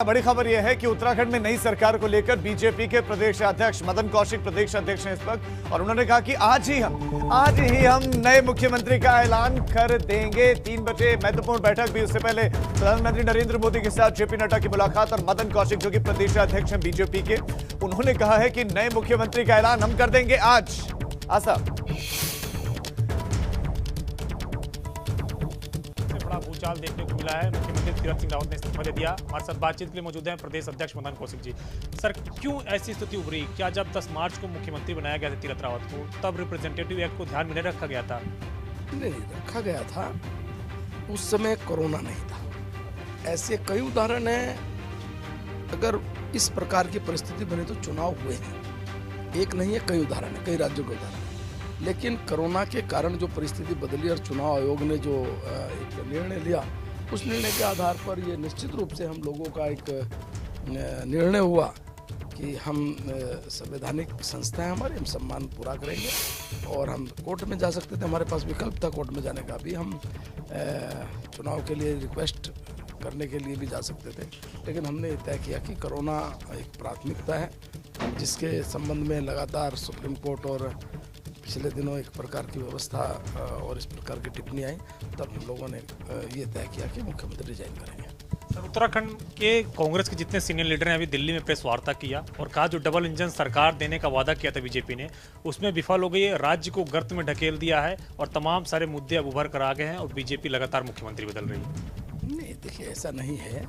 बड़ी खबर यह है कि उत्तराखंड में नई सरकार को लेकर बीजेपी के प्रदेश अध्यक्ष मदन कौशिक प्रदेश अध्यक्ष हैं इस वक्त, और उन्होंने कहा कि आज ही हम नए मुख्यमंत्री का ऐलान कर देंगे। 3 बजे महत्वपूर्ण बैठक भी। उससे पहले प्रधानमंत्री नरेंद्र मोदी के साथ जेपी नड्डा की मुलाकात, और मदन कौशिक जो कि प्रदेश अध्यक्ष हैं बीजेपी के, उन्होंने कहा है कि नए मुख्यमंत्री का ऐलान हम कर देंगे आज। आशा भूचाल देखने को मिला है। मुख्यमंत्री तीरथ सिंह रावत ने इस्तीफा दे दिया। हमारे साथ बातचीत के लिए मौजूद हैं प्रदेश अध्यक्ष मदन कौशिक जी। सर, क्यों ऐसी स्थिति उभरी? क्या जब 10 मार्च को मुख्यमंत्री बनाया गया था तीरथ रावत को, तब रिप्रेजेंटेटिव एक्ट को ध्यान में नहीं रखा गया था? नहीं रखा गया था, उस समय कोरोना नहीं था। ऐसे कई उदाहरण हैं। अगर इस प्रकार की परिस्थिति बने तो चुनाव हुए हैं, एक नहीं है, कई उदाहरण है, कई राज्यों के उदाहरण। लेकिन कोरोना के कारण जो परिस्थिति बदली और चुनाव आयोग ने जो एक निर्णय लिया, उस निर्णय के आधार पर ये निश्चित रूप से हम लोगों का एक निर्णय हुआ कि हम संवैधानिक संस्था है हमारे, हम सम्मान पूरा करेंगे। और हम कोर्ट में जा सकते थे, हमारे पास विकल्प था कोर्ट में जाने का भी। हम चुनाव के लिए रिक्वेस्ट करने के लिए भी जा सकते थे, लेकिन हमने तय किया कि कोरोना एक प्राथमिकता है, जिसके संबंध में लगातार सुप्रीम कोर्ट और पिछले दिनों एक प्रकार की व्यवस्था और इस प्रकार की टिप्पणी आई, तब हम लोगों ने ये तय किया कि मुख्यमंत्री रिजाइन करेंगे। सर, उत्तराखंड के कांग्रेस के जितने सीनियर लीडर हैं अभी दिल्ली में प्रेस वार्ता किया और कहा जो डबल इंजन सरकार देने का वादा किया था बीजेपी ने, उसमें विफल हो गई है, राज्य को गर्त में ढकेल दिया है और तमाम सारे मुद्दे अब उभर कर आ गए हैं और बीजेपी लगातार मुख्यमंत्री बदल रही है। नहीं, देखिए, ऐसा नहीं है।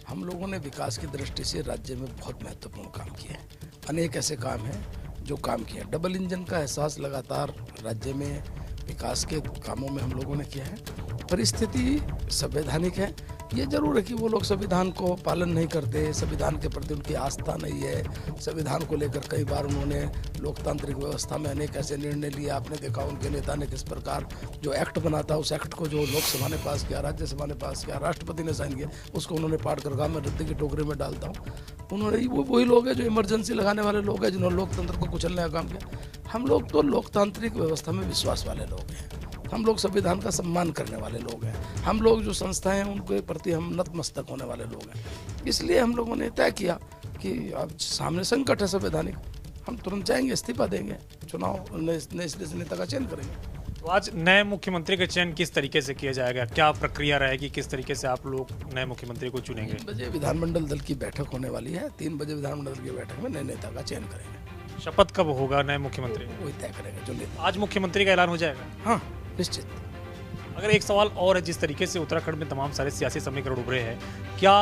हम लोगों ने विकास की दृष्टि से राज्य में बहुत महत्वपूर्ण काम किए हैं। अनेक ऐसे काम हैं जो काम किया। डबल इंजन का एहसास लगातार राज्य में विकास के कामों में हम लोगों ने किया है। परिस्थिति संवैधानिक है। ये जरूर है कि वो लोग संविधान को पालन नहीं करते, संविधान के प्रति उनकी आस्था नहीं है। संविधान को लेकर कई बार उन्होंने लोकतांत्रिक व्यवस्था में अनेक ऐसे निर्णय लिए। आपने देखा उनके नेता ने किस प्रकार जो एक्ट बना था, उस एक्ट को जो लोकसभा ने पास किया, राज्यसभा ने पास किया, राष्ट्रपति ने साइन किया, उसको उन्होंने पाट कर गाँव में रद्दी की टोकरी में डालता हूँ। उन्होंने वही लोग हैं जो इमरजेंसी लगाने वाले लोग हैं, जिन्होंने लोकतंत्र को कुचलने का काम किया। हम लोग तो लोकतांत्रिक व्यवस्था में विश्वास वाले लोग हैं। हम लोग संविधान का सम्मान करने वाले लोग हैं। हम लोग जो संस्थाएं हैं उनके प्रति हम नतमस्तक होने वाले लोग हैं। इसलिए हम लोगों ने तय किया कि अब सामने संकट है संवैधानिक, हम तुरंत जाएंगे, इस्तीफा देंगे, चुनाव नए सिरे से नेता का चयन करेंगे। तो आज नए मुख्यमंत्री का चयन किस तरीके से किया जाएगा? क्या प्रक्रिया रहेगी? किस तरीके से आप लोग नए मुख्यमंत्री को चुनेंगे? 3 बजे विधानमंडल दल की बैठक होने वाली है। 3 बजे विधानमंडल दल की बैठक में नए नेता का चयन करेंगे। शपथ कब होगा नए मुख्यमंत्री? वही तय करेंगे जो नेता। आज मुख्यमंत्री का ऐलान हो जाएगा? हाँ, निश्चित। अगर एक सवाल और है, जिस तरीके से उत्तराखंड में तमाम सारे सियासी समीकरण उभरे हैं, क्या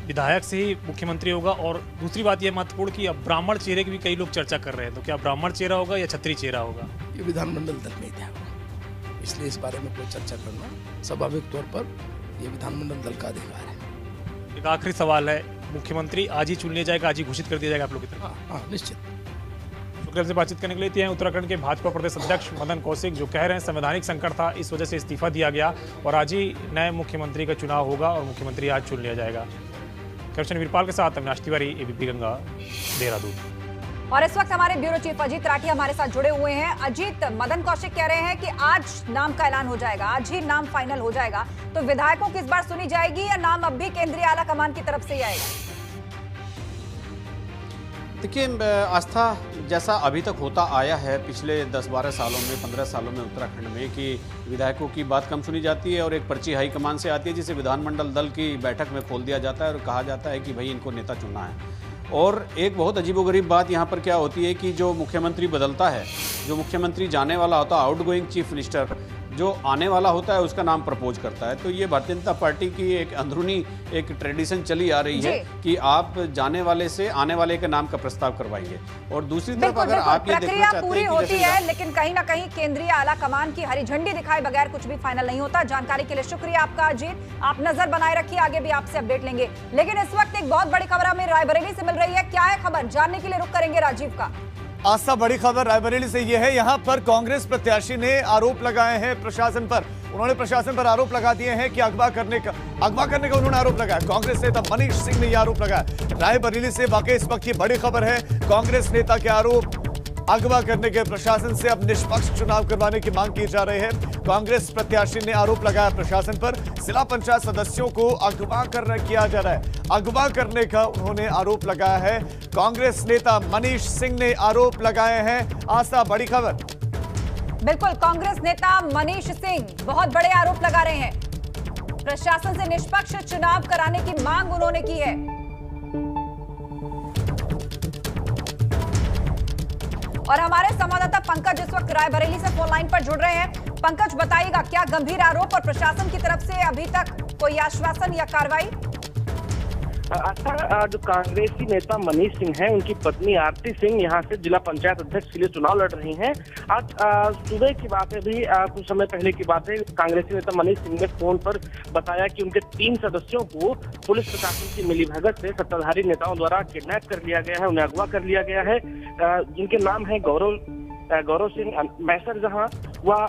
विधायक से ही मुख्यमंत्री होगा? और दूसरी बात यह महत्वपूर्ण कि अब ब्राह्मण चेहरे की भी कई लोग चर्चा कर रहे हैं, तो क्या ब्राह्मण चेहरा होगा या क्षत्रिय चेहरा होगा? ये विधानमंडल दल में ही तय होगा, इसलिए इस बारे में कोई चर्चा करना स्वाभाविक तौर पर ये विधानमंडल दल का अधिकार है। एक आखिरी सवाल है, मुख्यमंत्री आज ही चुन लिया जाएगा, आज ही घोषित कर दिया जाएगा आप लोग की तरफ? हाँ, निश्चित। शुक्रिया से बातचीत करने के लिए हैं उत्तराखंड के भाजपा प्रदेश अध्यक्ष मदन कौशिक, जो कह रहे हैं संवैधानिक संकट था, इस वजह से इस्तीफा दिया गया और आज ही नए मुख्यमंत्री का चुनाव होगा और मुख्यमंत्री आज चुन लिया जाएगा। कैप्टन वीरपाल के साथ अविनाश तिवारी, एबीपी गंगा, देहरादून। और इस वक्त हमारे ब्यूरो चीफ अजीत राठी हमारे साथ जुड़े हुए हैं। अजीत, मदन कौशिक कह रहे हैं कि आज नाम का ऐलान हो जाएगा, आज ही नाम फाइनल हो जाएगा, तो विधायकों की इस बार सुनी जाएगी या नाम अब भी केंद्रीय आला कमान की तरफ से ही आएगा? देखिए, आस्था जैसा अभी तक होता आया है पिछले 10-12 सालों में, 15 सालों में उत्तराखंड में, कि विधायकों की बात कम सुनी जाती है और एक पर्ची हाईकमान से आती है, जिसे विधानमंडल दल की बैठक में खोल दिया जाता है और कहा जाता है कि भाई इनको नेता चुनना है। और एक बहुत अजीबोगरीब बात यहाँ पर क्या होती है कि जो मुख्यमंत्री बदलता है, जो मुख्यमंत्री जाने वाला होता है, आउटगोइंग चीफ मिनिस्टर जो आने वाला होता है, उसका नाम प्रपोज करता है। तो ये भारतीय जनता पार्टी की एक अंदरूनी एक ट्रेडिशन चली आ रही है कि आप जाने वाले से आने वाले के नाम का प्रस्ताव करवाएंगे। और दूसरी तरफ अगर आप ये देखना चाहते पूरी हैं होती है, लेकिन कहीं ना कहीं केंद्रीय आला कमान की हरी झंडी दिखाए बगैर कुछ भी फाइनल नहीं होता। जानकारी के लिए शुक्रिया आपका अजीत, आप नजर बनाए रखिए, आगे भी आपसे अपडेट लेंगे। लेकिन इस वक्त एक बहुत बड़ी खबर हमें रायबरेली से मिल रही है। क्या है खबर, जानने के लिए रुक करेंगे राजीव का। आस्था, बड़ी खबर रायबरेली से यह है, यहां पर कांग्रेस प्रत्याशी ने आरोप लगाए हैं प्रशासन पर। उन्होंने प्रशासन पर आरोप लगा दिए हैं कि अगवा करने का उन्होंने आरोप लगाया। कांग्रेस नेता मनीष सिंह ने यह आरोप लगाया रायबरेली से। वाकई इस वक्त की बड़ी खबर है, कांग्रेस नेता के आरोप अगवा करने के प्रशासन से अब निष्पक्ष चुनाव करवाने की मांग की जा रही है। कांग्रेस प्रत्याशी ने आरोप लगाया प्रशासन पर, जिला पंचायत सदस्यों को अगवा किया जा रहा है। अगवा करने का उन्होंने आरोप लगाया है। कांग्रेस नेता मनीष सिंह ने आरोप लगाए हैं। आस्था, बड़ी खबर। बिल्कुल, कांग्रेस नेता मनीष सिंह बहुत बड़े आरोप लगा रहे हैं। प्रशासन से निष्पक्ष चुनाव कराने की मांग उन्होंने की है। और हमारे संवाददाता पंकज इस वक्त रायबरेली से फोन लाइन पर जुड़ रहे हैं। पंकज, बताइएगा क्या गंभीर आरोप और प्रशासन की तरफ से अभी तक कोई आश्वासन या कार्रवाई? आस्था, जो कांग्रेसी नेता मनीष सिंह हैं, उनकी पत्नी आरती सिंह यहाँ से जिला पंचायत अध्यक्ष के लिए चुनाव लड़ रही हैं। आज सुबह की बात है, भी कुछ समय पहले की बात है, कांग्रेसी नेता मनीष सिंह ने फोन पर बताया कि उनके 3 सदस्यों को पुलिस प्रशासन की मिलीभगत से सत्ताधारी नेताओं द्वारा किडनैप कर लिया गया है, उन्हें अगवा कर लिया गया है। जिनके नाम है गौरव सिंह मैसर जहां, वह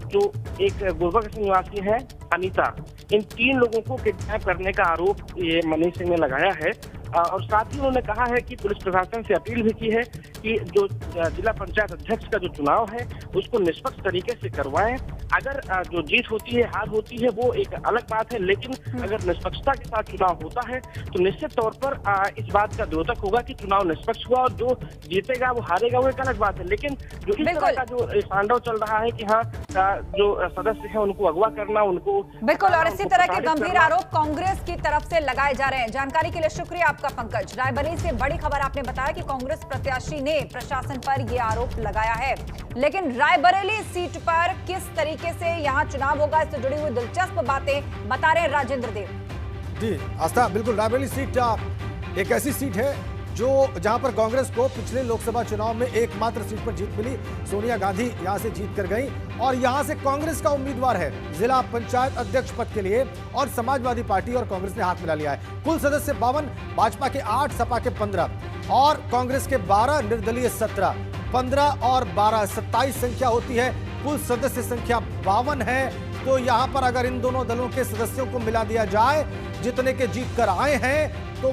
जो एक गुरबख्श निवासी है अनीता, इन 3 लोगों को किडनैप करने का आरोप ये मनीष सिंह ने लगाया है। और साथ ही उन्होंने कहा है कि पुलिस प्रशासन से अपील भी की है कि जो जिला पंचायत अध्यक्ष का जो चुनाव है उसको निष्पक्ष तरीके से करवाएं। अगर जो जीत होती है, हार होती है, वो एक अलग बात है, लेकिन अगर निष्पक्षता के साथ चुनाव होता है तो निश्चित तौर पर इस बात का द्योतक होगा कि चुनाव निष्पक्ष हुआ, और जो जीतेगा वो हारेगा वो एक अलग बात है। लेकिन जो इस तरह का जो तांडव चल रहा है कि हाँ, जो सदस्य है उनको अगवा करना, उनको बिल्कुल, और इसी तरह के गंभीर आरोप कांग्रेस की तरफ से लगाए जा रहे हैं। जानकारी के लिए शुक्रिया आपका पंकज। रायबरेली से बड़ी खबर आपने बताया कि कांग्रेस प्रत्याशी ने प्रशासन पर यह आरोप लगाया है, लेकिन रायबरेली सीट पर किस तरीके से यहां चुनाव होगा, इससे जुड़ी हुई दिलचस्प बातें बता रहे हैं राजेंद्र देव। जी आस्था, बिल्कुल रायबरेली सीट एक ऐसी सीट है जो जहां पर कांग्रेस को पिछले लोकसभा चुनाव में एकमात्र सीट पर जीत मिली। सोनिया गांधी यहां से जीत कर गई और यहां से कांग्रेस का उम्मीदवार है जिला पंचायत अध्यक्ष पद के लिए, और समाजवादी पार्टी और कांग्रेस ने हाथ मिला लिया है। कुल सदस्य 52, भाजपा के 8, सपा के 15 और कांग्रेस के 12, निर्दलीय 17, 15 और 12 27 संख्या होती है। कुल सदस्य संख्या 52 है। तो यहां पर अगर इन दोनों दलों के सदस्यों को मिला दिया जाए, जितने के जीत कर आए हैं, तो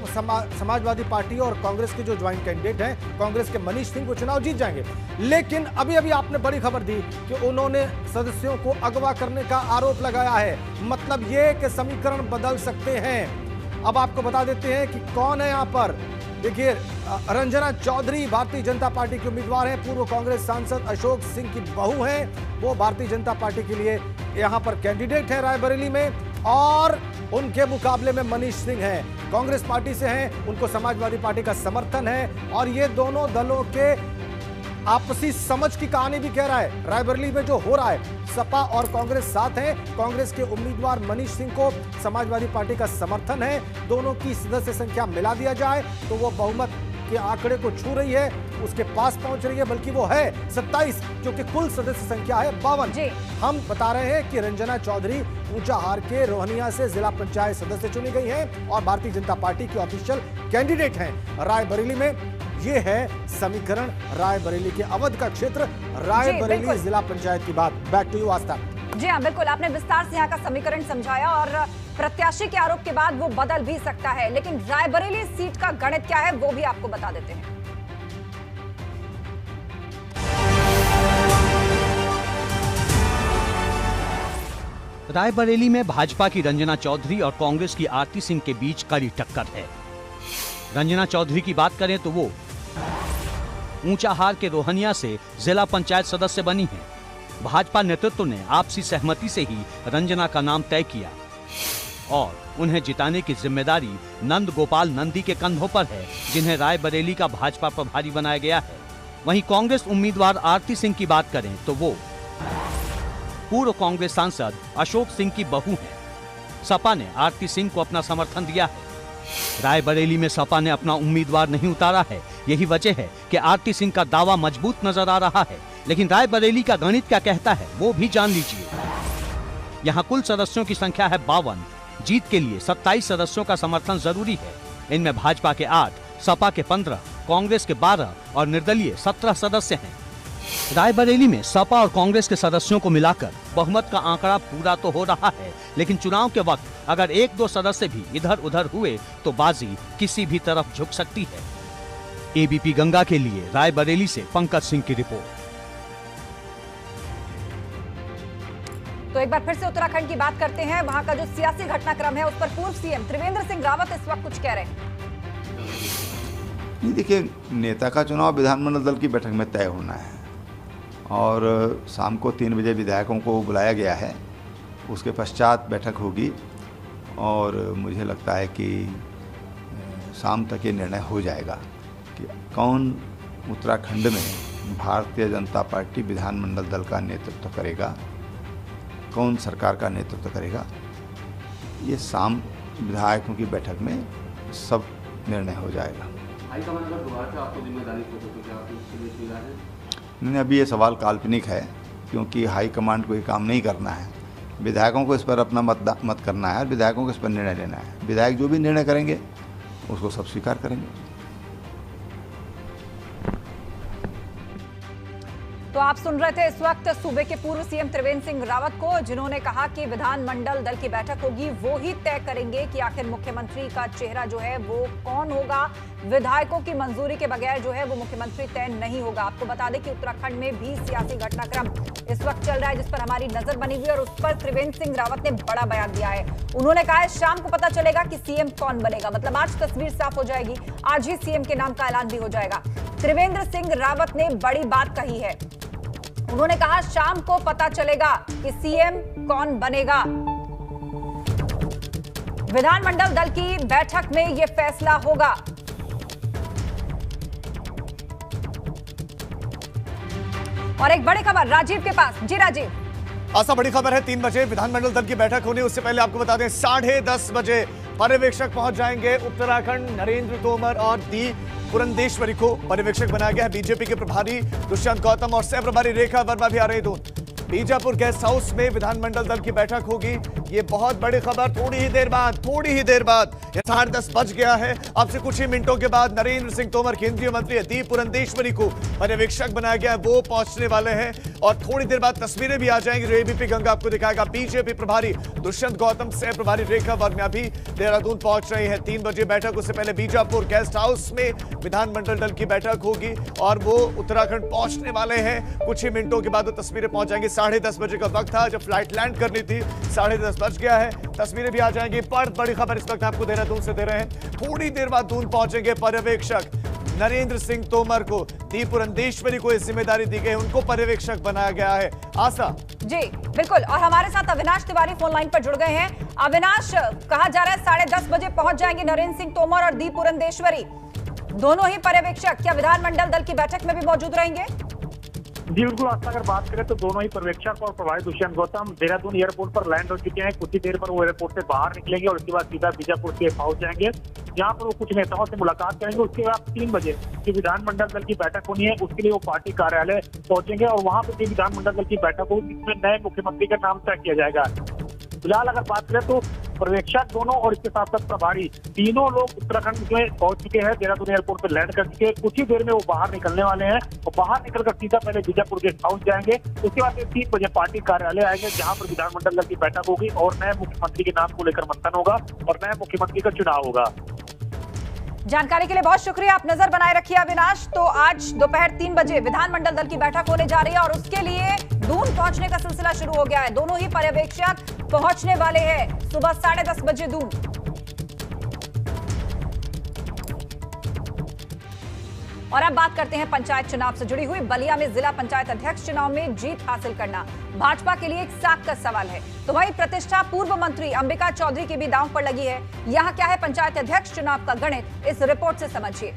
समाजवादी पार्टी और कांग्रेस के जो ज्वाइंट कैंडिडेट हैं, कांग्रेस के मनीष सिंह, को चुनाव जीत जाएंगे। लेकिन अभी अभी आपने बड़ी खबर दी कि उन्होंने सदस्यों को अगवा करने का आरोप लगाया है। मतलब ये कि समीकरण बदल सकते हैं। अब आपको बता देते हैं कि कौन है यहां पर। देखिए, रंजना चौधरी भारतीय जनता पार्टी के उम्मीदवार हैं। पूर्व कांग्रेस सांसद अशोक सिंह की बहू हैं, वो भारतीय जनता पार्टी के लिए यहां पर कैंडिडेट है रायबरेली में। और उनके मुकाबले में मनीष सिंह हैं, कांग्रेस पार्टी से हैं, उनको समाजवादी पार्टी का समर्थन है। और ये दोनों दलों के आपसी समझ की कहानी भी कह रहा है। रायबरेली में जो हो रहा है, सपा और कांग्रेस साथ हैं। कांग्रेस के उम्मीदवार मनीष सिंह को समाजवादी पार्टी का समर्थन है। दोनों की सदस्य संख्या मिला दिया जाए तो वो बहुमत के आंकड़े को छू रही है, उसके पास पहुंच रही है, बल्कि वो है 27, क्योंकि कुल सदस्य संख्या है 52। हम बता रहे हैं कि रंजना चौधरी ऊंचाहार के रोहनिया से जिला पंचायत सदस्य चुनी गई हैं और भारतीय जनता पार्टी की ऑफिशियल कैंडिडेट हैं रायबरेली में। ये है समीकरण रायबरेली के अवध का क्षेत्र, रायबरेली जिला पंचायत की बात। बैक टू यू आस्था। जी हाँ, बिल्कुल, आपने विस्तार से यहाँ का समीकरण समझाया और प्रत्याशी के आरोप के बाद वो बदल भी सकता है, लेकिन रायबरेली सीट का गणित क्या है वो भी आपको बता देते हैं। रायबरेली में भाजपा की रंजना चौधरी और कांग्रेस की आरती सिंह के बीच कड़ी टक्कर है। रंजना चौधरी की बात करें तो वो ऊंचाहार के रोहनिया से जिला पंचायत सदस्य बनी हैं। भाजपा नेतृत्व ने आपसी सहमति से ही रंजना का नाम तय किया और उन्हें जिताने की जिम्मेदारी नंद गोपाल नंदी के कंधों पर है, जिन्हें रायबरेली का भाजपा प्रभारी बनाया गया है। वहीं कांग्रेस उम्मीदवार आरती सिंह की बात करें तो वो पूर्व कांग्रेस सांसद अशोक सिंह की बहू हैं। सपा ने आरती सिंह को अपना समर्थन दिया है। रायबरेली में सपा ने अपना उम्मीदवार नहीं उतारा है। यही वजह है कि आरती सिंह का दावा मजबूत नजर आ रहा है। लेकिन रायबरेली का गणित क्या कहता है वो भी जान लीजिए। यहाँ कुल सदस्यों की संख्या है 52। जीत के लिए 27 सदस्यों का समर्थन जरूरी है। इनमें भाजपा के 8, सपा के 15, कांग्रेस के 12 और निर्दलीय 17 सदस्य हैं। रायबरेली में सपा और कांग्रेस के सदस्यों को मिलाकर बहुमत का आंकड़ा पूरा तो हो रहा है, लेकिन चुनाव के वक्त अगर 1-2 सदस्य भी इधर उधर हुए तो बाजी किसी भी तरफ झुक सकती है। एबीपी गंगा के लिए रायबरेली से पंकज सिंह की रिपोर्ट। तो एक बार फिर से उत्तराखंड की बात करते हैं। वहां का जो सियासी घटनाक्रम है उस पर पूर्व सीएम त्रिवेंद्र सिंह रावत इस वक्त कुछ कह रहे हैं। देखिए, नेता का चुनाव विधानमंडल दल की बैठक में तय होना है और शाम को 3 बजे विधायकों को बुलाया गया है। उसके पश्चात बैठक होगी और मुझे लगता है कि शाम तक ये निर्णय हो जाएगा कि कौन उत्तराखंड में भारतीय जनता पार्टी विधानमंडल दल का नेतृत्व करेगा, कौन सरकार का नेतृत्व करेगा। ये शाम विधायकों की बैठक में सब निर्णय हो जाएगा। हाईकमान अगर दोबारा से आपको जिम्मेदारी को तो क्या आप उसके लिए तैयार हैं? नहीं, अभी ये सवाल काल्पनिक है क्योंकि हाईकमांड को ये काम नहीं करना है। विधायकों को इस पर अपना मत करना है और विधायकों को इस पर निर्णय लेना है। विधायक जो भी निर्णय करेंगे उसको सब स्वीकार करेंगे। तो आप सुन रहे थे इस वक्त सूबे के पूर्व सीएम त्रिवेंद्र सिंह रावत को, जिन्होंने कहा कि विधानमंडल दल की बैठक होगी, वो ही तय करेंगे कि आखिर मुख्यमंत्री का चेहरा जो है वो कौन होगा। विधायकों की मंजूरी के बगैर जो है वो मुख्यमंत्री तय नहीं होगा। आपको बता दें कि उत्तराखंड में भी सियासी घटनाक्रम इस वक्त चल रहा है जिस पर हमारी नजर बनी हुई है और उस पर त्रिवेंद्र सिंह रावत ने बड़ा बयान दिया है। उन्होंने कहा है शाम को पता चलेगा कि सीएम कौन बनेगा, मतलब आज तस्वीर साफ हो जाएगी, आज ही सीएम के नाम का ऐलान भी हो जाएगा। त्रिवेंद्र सिंह रावत ने बड़ी बात कही है। उन्होंने कहा शाम को पता चलेगा कि सीएम कौन बनेगा। विधानमंडल दल की बैठक में यह फैसला होगा। और एक बड़ी खबर राजीव के पास। जी राजीव। आशा, बड़ी खबर है 3 बजे विधानमंडल दल की बैठक होनी। उससे पहले आपको बता दें 10:30 बजे पर्यवेक्षक पहुंच जाएंगे उत्तराखंड। नरेंद्र तोमर और दी पुरंदेश्वरी को पर्यवेक्षक बनाया गया है। बीजेपी के प्रभारी दुष्यंत गौतम और सह प्रभारी रेखा वर्मा भी आ रहे हैं। बीजापुर गेस्ट हाउस में विधानमंडल दल की बैठक होगी। ये बहुत बड़ी खबर। थोड़ी ही देर बाद 10:30 बज गया है। अब से कुछ ही मिनटों के बाद नरेंद्र सिंह तोमर, केंद्रीय मंत्री दी पुरंदेश्वरी को पर्यवेक्षक बनाया गया है, वो पहुंचने वाले हैं और थोड़ी देर बाद तस्वीरें भी आ जाएंगी जो एबीपी गंगा आपको दिखाएगा। बीजेपी प्रभारी दुष्यंत गौतम, सह प्रभारी रेखा वर्मा भी देहरादून पहुंच रहे हैं। 3 बजे बैठक। उससे पहले बीजापुर गेस्ट हाउस में विधानमंडल दल की बैठक होगी और वो उत्तराखंड पहुंचने वाले हैं। कुछ ही मिनटों के बाद वो तस्वीरें पहुंच जाएंगी। 10:30 बजे का वक्त था जब फ्लाइट लैंड करनी थी। 10:30 बज गया है, तस्वीरें भी आ जाएंगी। पर बड़ी खबर इस वक्त आपको देहरादून से दे रहे हैं। थोड़ी देर बाद दून पहुंचेंगे पर्यवेक्षक नरेंद्र सिंह तोमर को। दी पुरंदेश्वरी को इस जिम्मेदारी दी गई, उनको पर्यवेक्षक बनाया गया है। आशा जी बिल्कुल। और हमारे साथ अविनाश तिवारी फोन लाइन पर जुड़ गए हैं। अविनाश, कहा जा रहा है 10:30 बजे पहुंच जाएंगे नरेंद्र सिंह तोमर और दी पुरंदेश्वरी, दोनों ही पर्यवेक्षक। क्या विधानमंडल दल की बैठक में भी मौजूद रहेंगे? जी बिल्कुल आस्था, अगर बात करें तो दोनों ही पर्यवेक्षक और प्रभारी दुष्यंत गौतम देहरादून एयरपोर्ट पर लैंड हो चुके हैं। कुछ ही देर पर वो एयरपोर्ट से बाहर निकलेंगे और उसके बाद सीधा बीजापुर के पहुंच जाएंगे, जहां पर वो कुछ नेताओं से मुलाकात करेंगे। उसके बाद 3 बजे जो विधानमंडल दल की बैठक होनी है उसके लिए वो पार्टी कार्यालय पहुंचेंगे और वहां पर विधानमंडल दल की बैठक होगी जिसमें नए मुख्यमंत्री का नाम तय किया जाएगा। फिलहाल अगर बात करें तो पर्यवेक्षक दोनों और इसके साथ साथ प्रभारी तीनों लोग उत्तराखंड में पहुंच चुके हैं। देहरादून एयरपोर्ट पर लैंड कर चुके हैं। कुछ ही देर में वो बाहर निकलने वाले हैं और बाहर निकलकर सीधा पहले बीजापुर गेस्ट हाउस जाएंगे। उसके बाद 3 बजे पार्टी कार्यालय आएंगे जहां पर विधानमंडल दल की बैठक होगी और नए मुख्यमंत्री के नाम को लेकर मंथन होगा और नए मुख्यमंत्री का चुनाव होगा। जानकारी के लिए बहुत शुक्रिया। आप नजर बनाए रखिए अविनाश। तो आज दोपहर 3 बजे विधानमंडल दल की बैठक होने जा रही है और उसके लिए दून पहुंचने का सिलसिला शुरू हो गया है। दोनों ही पर्यवेक्षक पहुंचने वाले हैं सुबह 10:30 बजे दून। और अब बात करते हैं पंचायत चुनाव से जुड़ी हुई। बलिया में जिला पंचायत अध्यक्ष चुनाव में जीत हासिल करना भाजपा के लिए एक साख का सवाल है, तो वहीं प्रतिष्ठा पूर्व मंत्री अंबिका चौधरी की भी दांव पर लगी है। यहां क्या है पंचायत अध्यक्ष चुनाव का गणित, इस रिपोर्ट से समझिए।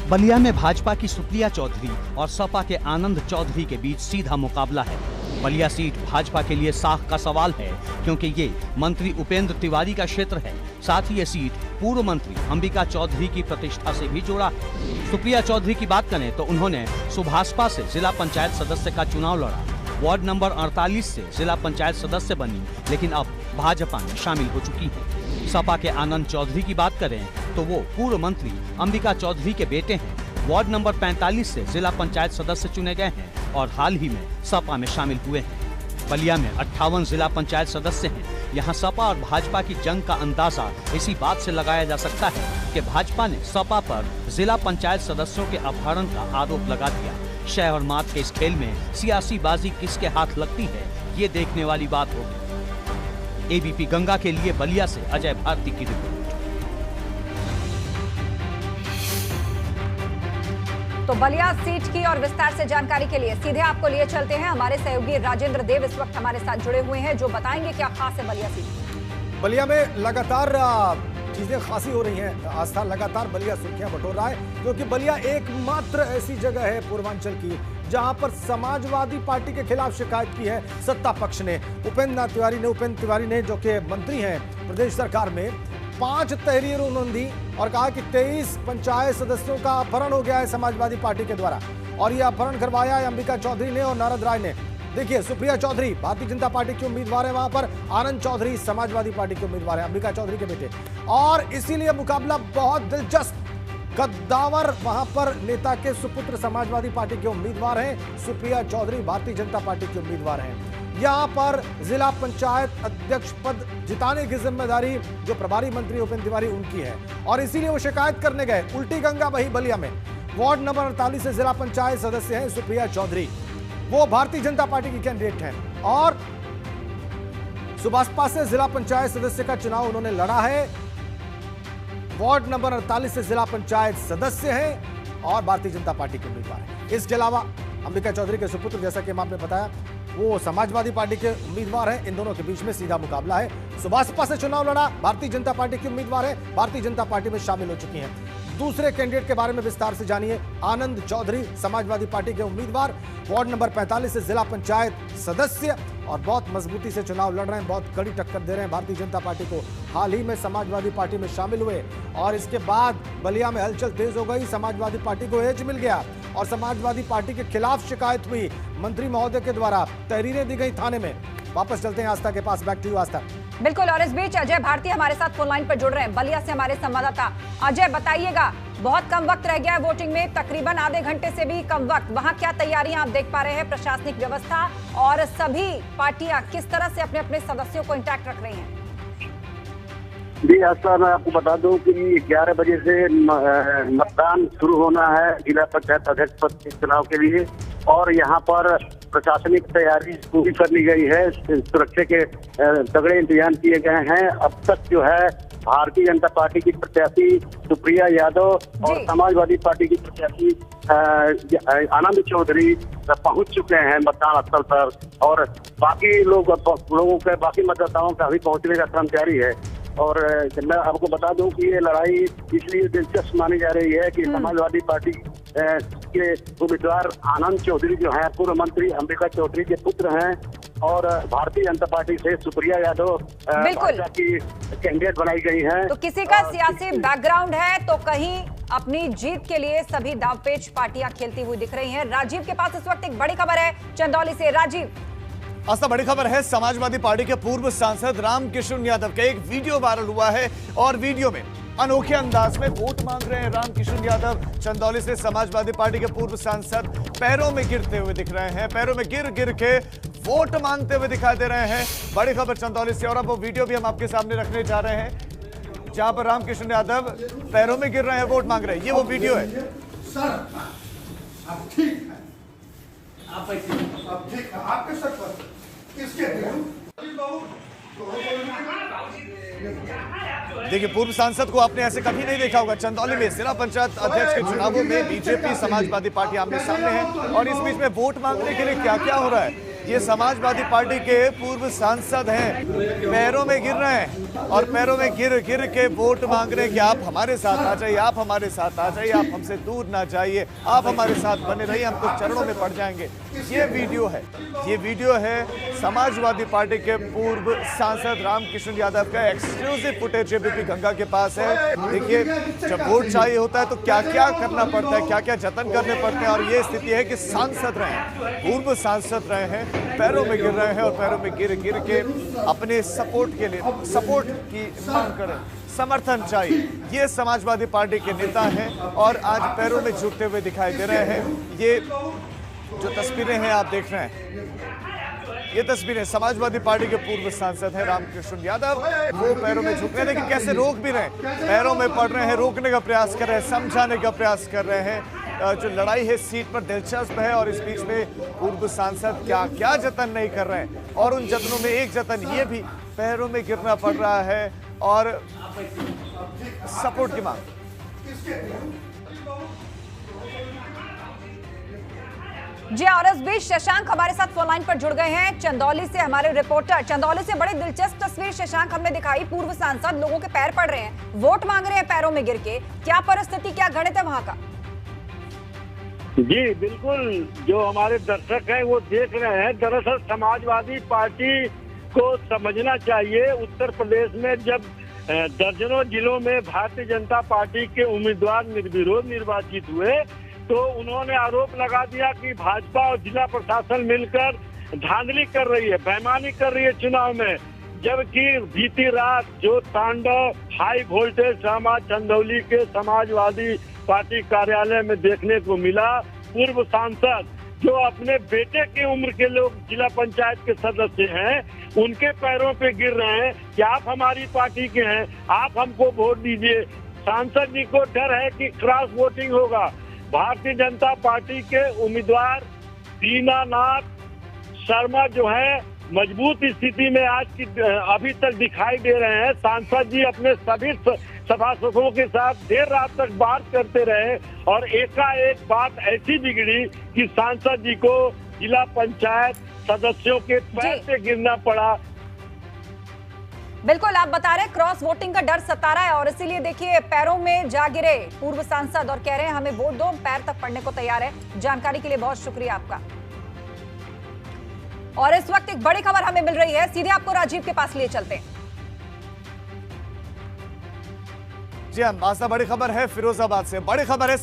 बलिया में भाजपा की सुप्रिया चौधरी और सपा के आनंद चौधरी के बीच सीधा मुकाबला है। बलिया सीट भाजपा के लिए साख का सवाल है क्योंकि ये मंत्री उपेंद्र तिवारी का क्षेत्र है। साथ ही ये सीट पूर्व मंत्री अंबिका चौधरी की प्रतिष्ठा से भी जुड़ा है। सुप्रिया चौधरी की बात करें तो उन्होंने सुभाषपा से जिला पंचायत सदस्य का चुनाव लड़ा। वार्ड नंबर 48 से जिला पंचायत सदस्य बनी, लेकिन अब भाजपा में शामिल हो चुकी है। सपा के आनंद चौधरी की बात करें तो वो पूर्व मंत्री अंबिका चौधरी के बेटे हैं। वार्ड नंबर 45 से जिला पंचायत सदस्य चुने गए हैं और हाल ही में सपा में शामिल हुए हैं। बलिया में 58 जिला पंचायत सदस्य हैं। यहाँ सपा और भाजपा की जंग का अंदाजा इसी बात से लगाया जा सकता है कि भाजपा ने सपा पर जिला पंचायत सदस्यों के अपहरण का आरोप लगा दिया। शह और मात के इस खेल में सियासी बाजी किसके हाथ लगती है, ये देखने वाली बात होगी। एबीपी गंगा के लिए बलिया से अजय भारती की रिपोर्ट। तो बलिया सीट की और विस्तार से जानकारी के लिए सीधे आपको लिए चलते हैं। हमारे सहयोगी राजेंद्र देव इस वक्त हमारे साथ जुड़े हुए हैं, जो बताएंगे क्या खास है बलिया सीट। बलिया में लगातार चीजें खासी हो रही हैं। आस्था लगातार बलिया सुर्खियां बटोर रहा है, क्योंकि बलिया एकमात्र ऐसी जगह है पूर्वांचल की जहां पर समाजवादी पार्टी के खिलाफ शिकायत की है सत्ता पक्ष ने। उपेंद्र तिवारी ने जो कि मंत्री हैं प्रदेश सरकार में, 5 तहरीर उन्होंने दी और कहा कि 23 पंचायत सदस्यों का अपहरण हो गया है समाजवादी पार्टी के द्वारा, और यह अपहरण करवाया है अंबिका चौधरी ने और नारद राय ने। देखिए, सुप्रिया चौधरी भारतीय जनता पार्टी की उम्मीदवार है वहां पर, आनंद चौधरी समाजवादी पार्टी के उम्मीदवार है, अंबिका चौधरी के बेटे, और इसीलिए मुकाबला बहुत दिलचस्प। कद्दावर वहां पर नेता के सुपुत्र समाजवादी पार्टी के उम्मीदवार हैं, सुप्रिया चौधरी भारतीय जनता पार्टी के उम्मीदवार हैं। यहां पर जिला पंचायत अध्यक्ष पद जिताने की जिम्मेदारी जो प्रभारी मंत्री उपेंद्र तिवारी उनकी है, और इसीलिए वो शिकायत करने गए। उल्टी गंगा बही बलिया में। वार्ड नंबर 48 से जिला पंचायत सदस्य हैं सुप्रिया चौधरी, वो भारतीय जनता पार्टी की कैंडिडेट हैं, और सुबासपा से जिला पंचायत सदस्य का चुनाव उन्होंने लड़ा है। वार्ड नंबर 48 से जिला पंचायत सदस्य हैं और भारतीय जनता पार्टी के उम्मीदवार हैं। इसके अलावा अंबिका चौधरी के सुपुत्र, जैसा कि आपने बताया, वो समाजवादी पार्टी के उम्मीदवार हैं। इन दोनों के बीच में सीधा मुकाबला है। सुबासपा से चुनाव लड़ा, भारतीय जनता पार्टी की उम्मीदवार है, भारतीय जनता पार्टी में शामिल हो चुकी हैं। दूसरे कैंडिडेट के बारे में विस्तार से जानिए। आनंद चौधरी समाजवादी पार्टी के उम्मीदवार, वार्ड नंबर 45 से जिला पंचायत सदस्य, और बहुत मजबूती से चुनाव लड़ रहे हैं, बहुत कड़ी टक्कर दे रहे हैं भारतीय जनता पार्टी को। हाल ही में समाजवादी पार्टी में शामिल हुए और इसके बाद बलिया में हलचल तेज हो गई। समाजवादी पार्टी को एज मिल गया और समाजवादी पार्टी के खिलाफ शिकायत हुई। मंत्री महोदय के द्वारा तहरीरें दी गई थाने में। वापस चलते हैं आस्था के पास। बैक टू यू आस्था। बिल्कुल, और इस बीच अजय भारती हमारे साथ फोन लाइन पर जुड़ रहे हैं, बलिया से हमारे संवाददाता। अजय, बताइएगा, बहुत कम वक्त रह गया है वोटिंग में, तकरीबन आधे घंटे से भी कम वक्त। वहां क्या तैयारियां आप देख पा रहे हैं, प्रशासनिक व्यवस्था और सभी पार्टियां किस तरह से अपने अपने सदस्यों को इंटैक्ट रख रही हैं? जी आस्था, मैं आपको बता दूं कि 11 बजे से मतदान शुरू होना है जिला पंचायत अध्यक्ष पद के चुनाव के लिए, और यहाँ पर प्रशासनिक तैयारी पूरी कर ली गई है। सुरक्षा के तगड़े इंतजाम किए गए हैं। अब तक जो है भारतीय जनता पार्टी की प्रत्याशी सुप्रिया यादव और समाजवादी पार्टी की प्रत्याशी आनंद चौधरी पहुंच चुके हैं मतदान स्थल पर, और बाकी लोगों के बाकी मतदाताओं का भी पहुंचने का क्रम जारी है। और मैं आपको बता दूं कि ये लड़ाई इसलिए दिलचस्प मानी जा रही है कि समाजवादी पार्टी के उम्मीदवार आनंद चौधरी जो हैं पूर्व मंत्री अंबिका चौधरी के पुत्र हैं, और भारतीय जनता पार्टी से सुप्रिया यादव भाजपा की कैंडिडेट बनाई गई हैं। तो किसी का सियासी बैकग्राउंड है तो कहीं अपनी जीत के लिए सभी दांवपेच पार्टियां खेलती हुई दिख रही हैं। राजीव के पास इस वक्त एक बड़ी खबर है चंदौली से। राजीव, आस्था, बड़ी खबर है। समाजवादी पार्टी के पूर्व सांसद रामकिशन यादव का एक वीडियो वायरल हुआ है, और वीडियो में अनोखे अंदाज में वोट मांग रहे हैं रामकिशन यादव। चंदौली से समाजवादी पार्टी के पूर्व सांसद पैरों में गिरते हुए दिख रहे हैं, पैरों में गिर गिर के वोट मांगते हुए दिखाई दे रहे हैं। बड़ी खबर चंदौली से, और अब वो वीडियो भी हम आपके सामने रखने जा रहे हैं जहां पर रामकिशन यादव पैरों में गिर रहे हैं, वोट मांग रहे हैं। ये वो वीडियो है। सर, आप ठीक है, आप ठीक है, आपके सर पर किसके देखिए, पूर्व सांसद को आपने ऐसे कभी नहीं देखा होगा। चंदौली में जिला पंचायत अध्यक्ष के चुनावों में बीजेपी समाजवादी पार्टी आमने सामने है, और इस बीच में वोट मांगने के लिए क्या क्या हो रहा है। ये समाजवादी पार्टी के पूर्व सांसद हैं, पैरों में गिर रहे हैं, और पैरों में गिर गिर के वोट मांग रहे हैं कि आप हमारे साथ आ जाइए, आप हमारे साथ आ जाइए, आप हमसे दूर ना जाइए, आप हमारे साथ बने रहिए, हम तो चरणों में पड़ जाएंगे। ये वीडियो है समाजवादी पार्टी के पूर्व सांसद रामकिशन यादव का। एक्सक्लूसिव फुटेज एबीपी गंगा के पास है। देखिए, जब वोट चाहिए होता है तो क्या क्या करना पड़ता है, क्या क्या जतन करने पड़ते हैं, और ये स्थिति है कि सांसद रहे हैं, पूर्व सांसद रहे हैं, पैरों में गिर रहे हैं, और पैरों में गिर गिर के अपने सपोर्ट के लिए, सपोर्ट की मांग करें, समर्थन चाहिए। ये समाजवादी पार्टी के नेता हैं और आज पैरों में झुकते हुए दिखाई दे रहे हैं। ये जो तस्वीरें हैं आप देख रहे हैं, ये तस्वीरें समाजवादी पार्टी के पूर्व सांसद हैं रामकृष्ण यादव, वो पैरों में झुक रहे हैं, लेकिन कैसे रोक भी रहे हैं, पैरों में पड़ रहे हैं, रोकने का प्रयास कर रहे हैं, समझाने का प्रयास कर रहे हैं। जो लड़ाई है सीट पर दिलचस्प है और इस बीच में पूर्व सांसद क्या क्या जतन नहीं कर रहे हैं, और उन जतनों में एक जतन ये भी पैरों में गिरना पड़ रहा है और सपोर्ट की मांग। जी, और इस बीच शशांक हमारे साथ फोन लाइन पर जुड़ गए हैं चंदौली से, हमारे रिपोर्टर। चंदौली से बड़ी दिलचस्प तस्वीर शशांक हमने दिखाई, पूर्व सांसद लोगों के पैर पड़ रहे हैं, वोट मांग रहे हैं पैरों में गिर के, क्या परिस्थिति, क्या गणित है वहां का? जी बिल्कुल, जो हमारे दर्शक हैं वो देख रहे हैं। दरअसल समाजवादी पार्टी को समझना चाहिए, उत्तर प्रदेश में जब दर्जनों जिलों में भारतीय जनता पार्टी के उम्मीदवार निर्विरोध निर्वाचित हुए तो उन्होंने आरोप लगा दिया कि भाजपा और जिला प्रशासन मिलकर धांधली कर रही है, बेईमानी कर रही है चुनाव में। जबकि बीती रात जो तांडव हाई वोल्टेज ड्रामा चंदौली के समाजवादी पार्टी कार्यालय में देखने को मिला, पूर्व सांसद जो अपने बेटे की उम्र के लोग जिला पंचायत के सदस्य हैं, उनके पैरों पे गिर रहे हैं कि आप हमारी पार्टी के हैं, आप हमको वोट दीजिए। सांसद जी को डर है कि क्रॉस वोटिंग होगा। भारतीय जनता पार्टी के उम्मीदवार दीनानाथ शर्मा जो है मजबूत स्थिति में आज की अभी तक दिखाई दे रहे हैं। सांसद जी अपने सभी सभासदों के साथ देर रात तक बात करते रहे और एकाएक बात ऐसी बिगड़ी कि सांसद जी को जिला पंचायत सदस्यों के पैर पे गिरना पड़ा। बिल्कुल, आप बता रहे हैं क्रॉस वोटिंग का डर सता रहा है और इसीलिए देखिए पैरों में जा गिरे पूर्व सांसद और कह रहे हैं हमें वोट दो, पैर तक पड़ने को तैयार है। जानकारी के लिए बहुत शुक्रिया आपका। और इस वक्त एक बड़ी खबर हमें मिल रही है, सीधे आपको राजीव के पास लिए चलते हैं। जी हाँ, मास्टर बड़ी खबर है फिरोजाबाद से। बड़ी खबर है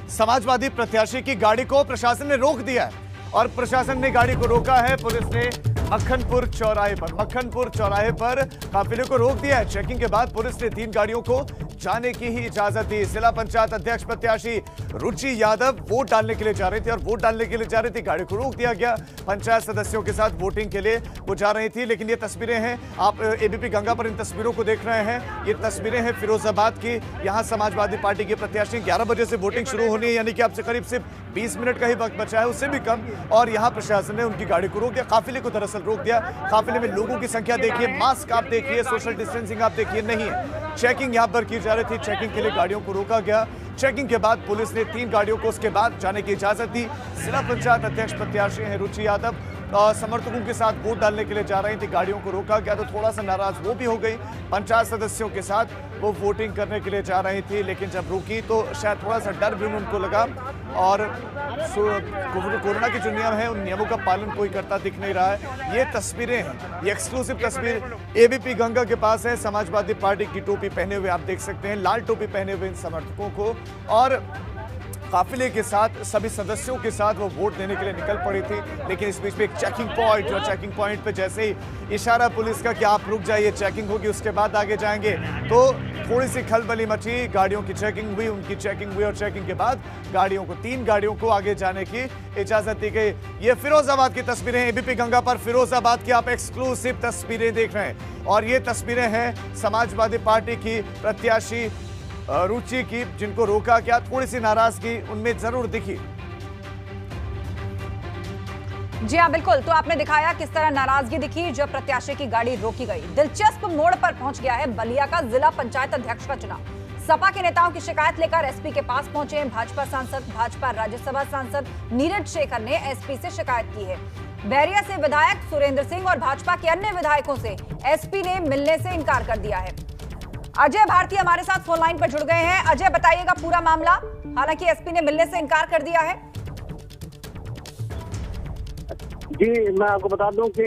समाजवादी प्रत्याशी की गाड़ी को प्रशासन ने रोक दिया है और प्रशासन ने गाड़ी को रोका है। पुलिस ने मक्खनपुर चौराहे पर काफिले को रोक दिया है। चेकिंग के बाद पुलिस ने 3 गाड़ियों को जाने की ही इजाजत दी। जिला पंचायत अध्यक्ष प्रत्याशी रुचि यादव वोट डालने के लिए जा रही थी और वोट डालने के लिए जा रही थी, गाड़ी को रोक दिया गया। पंचायत सदस्यों के साथ वोटिंग के लिए वो जा रही थी। लेकिन ये तस्वीरें हैं, आप एबीपी गंगा पर इन तस्वीरों को देख रहे हैं। ये तस्वीरें हैं फिरोजाबाद की। यहाँ समाजवादी पार्टी के प्रत्याशी 11 बजे से वोटिंग शुरू होनी है, यानी कि आपसे करीब सिर्फ 20 मिनट का ही वक्त बचा है, उससे भी कम। और यहाँ प्रशासन ने उनकी गाड़ी को रोक दिया, काफिले को दरअसल रोक दिया। काफिले में लोगों की संख्या देखिए, मास्क आप देखिए, सोशल डिस्टेंसिंग आप देखिए, नहीं है। चेकिंग यहाँ पर की जा रही थी, चेकिंग के लिए गाड़ियों को रोका गया। चेकिंग के बाद पुलिस ने 3 गाड़ियों को उसके बाद जाने की इजाजत दी। जिला पंचायत अध्यक्ष प्रत्याशी हैं रुचि यादव, समर्थकों के साथ वोट डालने के लिए जा रही थी, गाड़ियों को रोका गया तो थोड़ा सा नाराज वो भी हो गई। पंचायत सदस्यों के साथ वो वोटिंग करने के लिए जा रही थी, लेकिन जब रुकी तो शायद थोड़ा सा डर भी उनको लगा। और कोरोना के जो नियम है उन नियमों का पालन कोई करता दिख नहीं रहा है। ये तस्वीरें हैं, ये एक्सक्लूसिव तस्वीर एबीपी गंगा के पास है। समाजवादी पार्टी की टोपी पहने हुए आप देख सकते हैं, लाल टोपी पहने हुए इन समर्थकों को, और काफिले के साथ सभी सदस्यों के साथ वो वोट देने के लिए निकल पड़ी थी। लेकिन इस बीच में एक चेकिंग पॉइंट, जो चेकिंग पॉइंट पे जैसे ही इशारा पुलिस का कि आप रुक जाइए, चेकिंग होगी, उसके बाद आगे जाएंगे, तो थोड़ी सी खलबली मची। गाड़ियों की चेकिंग हुई, उनकी चेकिंग हुई और चेकिंग के बाद गाड़ियों को 3 गाड़ियों को आगे जाने की इजाजत दी गई। ये फिरोजाबाद की तस्वीरें हैं, एबीपी गंगा पर फिरोजाबाद की आप एक्सक्लूसिव तस्वीरें देख रहे हैं। और ये तस्वीरें हैं समाजवादी पार्टी की प्रत्याशी रुचि की, जिनको रोका गया, थोड़ी सी नाराजगी उनमें जरूर दिखी। जी हाँ, बिल्कुल, तो आपने दिखाया किस तरह नाराजगी दिखी जब प्रत्याशी की गाड़ी रोकी गई। दिलचस्प मोड़ पर पहुंच गया है बलिया का जिला पंचायत अध्यक्ष का चुनाव। सपा के नेताओं की शिकायत लेकर एसपी के पास पहुंचे भाजपा सांसद, भाजपा राज्यसभा सांसद नीरज शेखर ने एसपी से शिकायत की है। बैरिया से विधायक सुरेंद्र सिंह और भाजपा के अन्य विधायकों से एसपी ने मिलने से इनकार कर दिया है। अजय भारती हमारे साथ फोन लाइन पर जुड़ गए हैं। अजय, बताइएगा पूरा मामला। हालांकि एसपी ने मिलने से इनकार कर दिया है। जी, मैं आपको बता दूं कि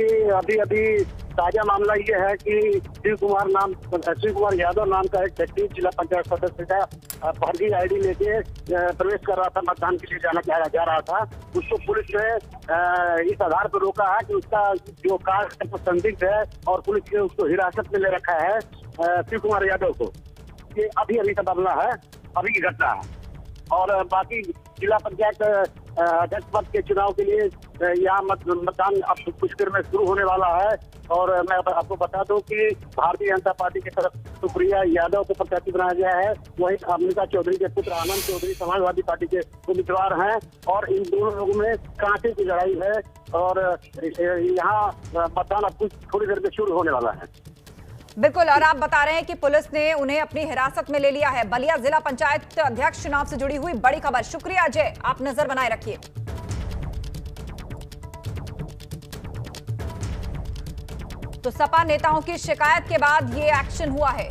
अभी ताजा मामला ये है कि शिव कुमार यादव नाम का एक व्यक्ति जिला पंचायत सदस्य का फर्जी आईडी लेके प्रवेश कर रहा था, मतदान के लिए जा रहा था। उसको पुलिस ने इस आधार पर रोका है कि उसका जो कार्य संदिग्ध है और पुलिस ने उसको हिरासत में ले रखा है शिव कुमार यादव को। ये अभी का मामला है, अभी की घटना है। और बाकी जिला पंचायत अध्यक्ष पद के चुनाव के लिए यहाँ मतदान अब कुछ देर में शुरू होने वाला है। और मैं आपको बता दूं कि भारतीय जनता पार्टी की तरफ सुप्रिया यादव को प्रत्याशी बनाया गया है, वहीं अमृता चौधरी के पुत्र आनंद चौधरी समाजवादी पार्टी के उम्मीदवार हैं और इन दोनों लोगों में कांटे की लड़ाई है और यहाँ मतदान अब कुछ थोड़ी देर में शुरू होने वाला है। बिल्कुल, और आप बता रहे हैं कि पुलिस ने उन्हें अपनी हिरासत में ले लिया है। बलिया जिला पंचायत अध्यक्ष चुनाव से जुड़ी हुई बड़ी खबर। शुक्रिया अजय, आप नजर बनाए रखिए। तो सपा नेताओं की शिकायत के बाद ये एक्शन हुआ है।